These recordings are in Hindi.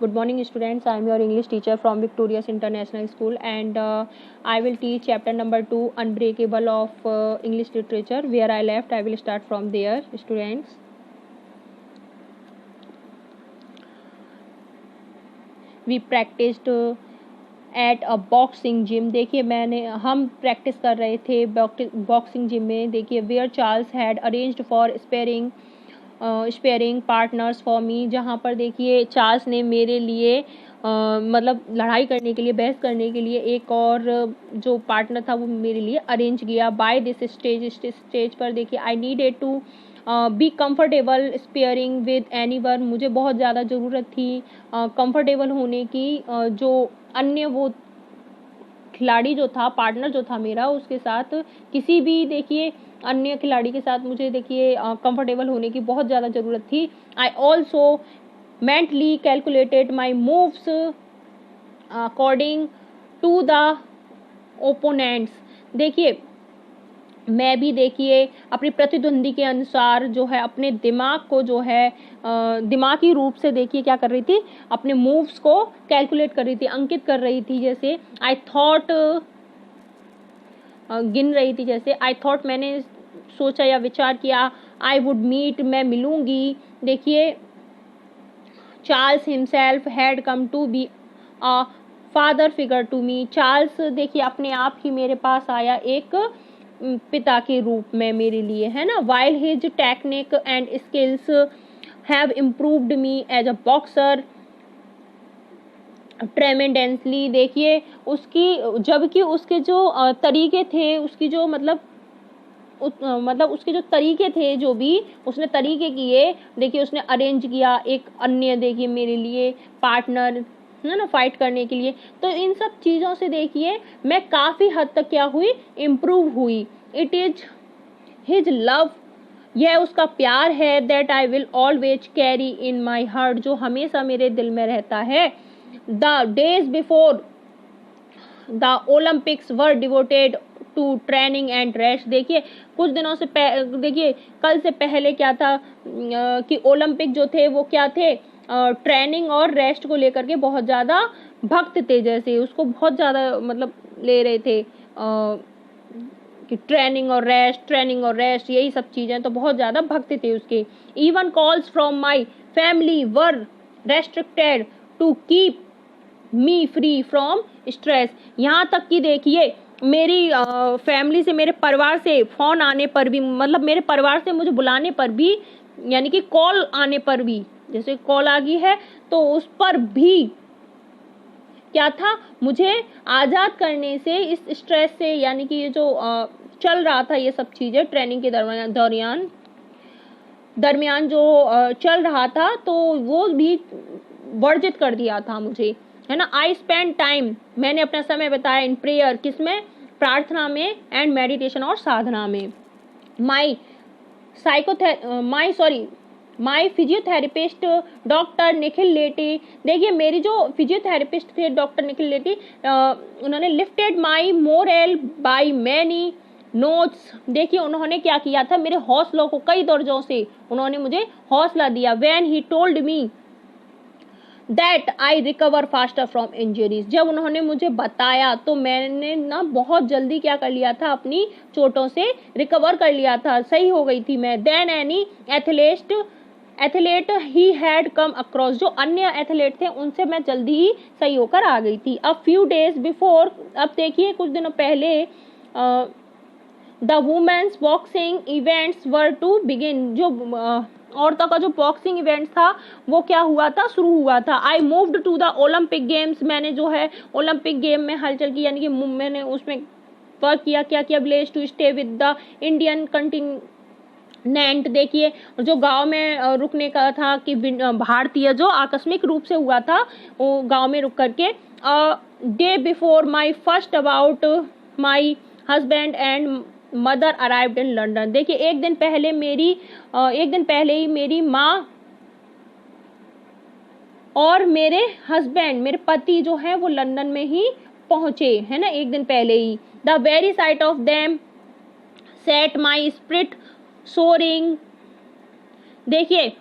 Good morning, students. I am your English teacher from Victorious International School, and I will teach chapter number 2, Unbreakable of English Literature. Where I left, I will start from there, students. We practiced at a boxing gym. देखिए हम प्रैक्टिस कर रहे थे बॉक्सिंग जिम में. देखिए where Charles had arranged for sparring partners for me. जहाँ पर देखिए चार्ल्स ने मेरे लिए मतलब लड़ाई करने के लिए, बहस करने के लिए एक और जो पार्टनर था वो मेरे लिए अरेंज किया. बाय दिस स्टेज पर देखिए I needed to be comfortable sparring with anyone. मुझे बहुत ज़्यादा ज़रूरत थी कंफर्टेबल होने की जो अन्य वो खिलाड़ी जो था, पार्टनर जो था मेरा, उसके साथ किसी भी देखिए अन्य खिलाड़ी के साथ मुझे देखिए कंफर्टेबल होने की बहुत ज़्यादा ज़रूरत थी. I also mentally calculated my moves according to the opponents. देखिए मैं भी देखिए अपनी प्रतिद्वंदी के अनुसार जो है अपने दिमाग को जो है दिमागी रूप से देखिए क्या कर रही थी, अपने मूव्स को कैलकुलेट कर रही थी, अंकित कर रही थी. जैसे आई थॉट गिन रही थी. जैसे आई थॉट मैंने सोचा या विचार किया. आई वुड मीट मैं मिलूंगी. देखिए Charles himself had come to be a father figure to me. Charles देखिए अपने आप ही मेरे पास आया एक पिता के रूप में मेरे लिए, है ना. While his technique and skills have improved me as a boxer tremendously. देखिए उसकी जबकि उसके जो तरीके थे, उसकी जो मतलब उसके जो तरीके थे, जो भी उसने तरीके किए, देखिए उसने अरेंज किया एक अन्य देखिए मेरे लिए पार्टनर, है ना, फाइट करने के लिए. तो इन सब चीज़ों से देखिए मैं काफ़ी हद तक क्या हुई, इम्प्रूव हुई. इट इज हिज लव, यह उसका प्यार है. That I will always carry in my heart, जो हमेशा मेरे दिल में रहता है. The days before the Olympics were devoted to training and rest. देखिए कुछ दिनों से देखिए कल से पहले क्या था कि ओलंपिक जो थे वो क्या थे, ट्रेनिंग और रेस्ट को लेकर के बहुत ज़्यादा भक्त थे. जैसे उसको बहुत ज़्यादा मतलब ले रहे थे कि ट्रेनिंग और रेस्ट यही सब चीज़ें, तो बहुत ज़्यादा भक्त थे उसके. Even calls from my family were restricted to keep me free from stress. यहाँ तक कि देखिए मेरी फैमिली से, मेरे परिवार से फ़ोन आने पर भी, मतलब मेरे परिवार से मुझे बुलाने पर भी, यानी कि कॉल आने पर भी, जैसे कॉल आ गई है तो उस पर भी क्या था, मुझे आज़ाद करने से, इस स्ट्रेस से, यानी कि ये जो चल रहा था ये सब चीज़ें ट्रेनिंग के दरमियान जो चल रहा था, तो वो भी वर्जित कर दिया था मुझे, है ना. आई स्पेंड टाइम, मैंने अपना समय बताया इन प्रेयर, किसमें, प्रार्थना में, एंड मेडिटेशन और साधना में. माई फिजियोथेरेपिस्ट डॉक्टर निखिल लेटी. देखिए मेरी जो फिजियोथेरेपिस्ट थे डॉक्टर निखिल लेटी, उन्होंने lifted my moral by many notes. देखिए उन्होंने क्या किया था, मेरे हौसलों को कई दर्जों से उन्होंने मुझे हौसला दिया. When he told me that I recover faster from injuries. जब उन्होंने मुझे बताया तो मैंने ना बहुत जल्दी क्या कर लिया था, अपनी चोटों से रिकवर कर लिया था, सही हो गई थी मैं. Then any athlete he had come across, जो अन्य एथलीट थे उनसे मैं जल्दी ही सही होकर आ गई थी. अ फ्यू डेज बिफोर, अब देखिए कुछ दिनों पहले the women's boxing events were to begin. जो औरतों का जो बॉक्सिंग इवेंट था वो क्या हुआ था, शुरू हुआ था. I moved to the Olympic games. मैंने जो है ओलंपिक गेम में हलचल की, यानी कि मैंने उसमें वर्क किया. क्या किया, village to stay with the Indian continent. देखिए जो गांव में रुकने का था, कि भारतीय जो आकस्मिक रूप से हुआ था वो गांव में रुक करके. Day before my first about my husband and mother arrived in London. देखिए एक दिन पहले ही मेरी माँ और मेरे हस्बैंड, मेरे पति जो है वो लंदन में ही पहुंचे, है ना, एक दिन पहले ही. The very sight of them set my spirit soaring. देखिए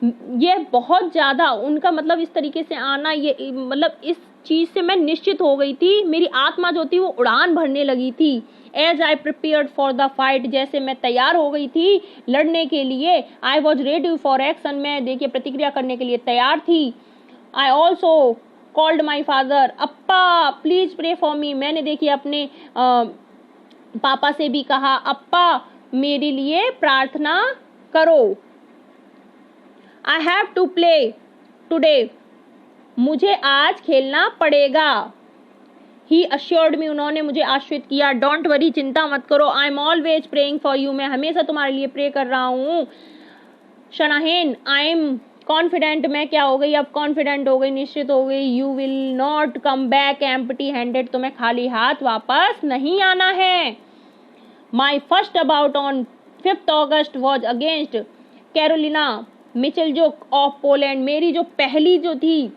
ये बहुत ज़्यादा उनका मतलब इस तरीके से आना, ये मतलब इस चीज़ से मैं निश्चित हो गई थी, मेरी आत्मा जो थी वो उड़ान भरने लगी थी। As I prepared for the fight, जैसे मैं तैयार हो गई थी लड़ने के लिए। I was ready for action, मैं देखिए प्रतिक्रिया करने के लिए तैयार थी। I also called my father, Appa please pray for me, मैंने देखिए अपने पापा से भी कहा, अप्पा मेरे लिए प्रार्थना करो। I have to play today, मुझे आज खेलना पड़ेगा। ही अश्योर्ड मी, उन्होंने मुझे आश्वस्त किया। डोंट वरी, चिंता मत करो। I am always praying for you, मैं हमेशा तुम्हारे लिए प्रे कर रहा हूँ। शनाहेन, आई एम कॉन्फिडेंट, मैं क्या हो गई अब, कॉन्फिडेंट हो गई, निश्चित हो गई। You will not come back empty handed, तुम्हें खाली हाथ वापस नहीं आना है। My first about on 5 August was against Karolina Michalczuk of Poland, मेरी जो पहली जो थी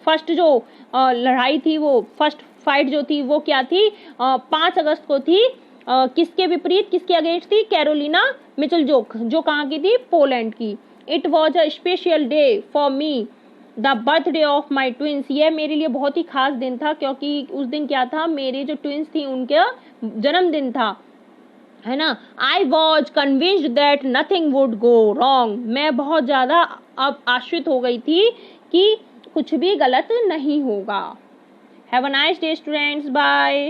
फर्स्ट जो लड़ाई थी, वो फर्स्ट फाइट जो थी वो क्या थी, 5 अगस्त को थी। किसके विपरीत, किसके अगेंस्ट थी, कैरोलिना मिचेलजुक, जो कहाँ की थी, पोलैंड की। It was a special day for me, the birthday of my twins, यह मेरे लिए बहुत ही खास दिन था, क्योंकि उस दिन क्या था, मेरे जो ट्विंस थी उनका जन्मदिन था, है ना। I was convinced that nothing would go wrong, मैं बहुत ज़्यादा अब आश्वस्त हो गई थी कि कुछ भी गलत नहीं होगा। Have a nice day students, bye.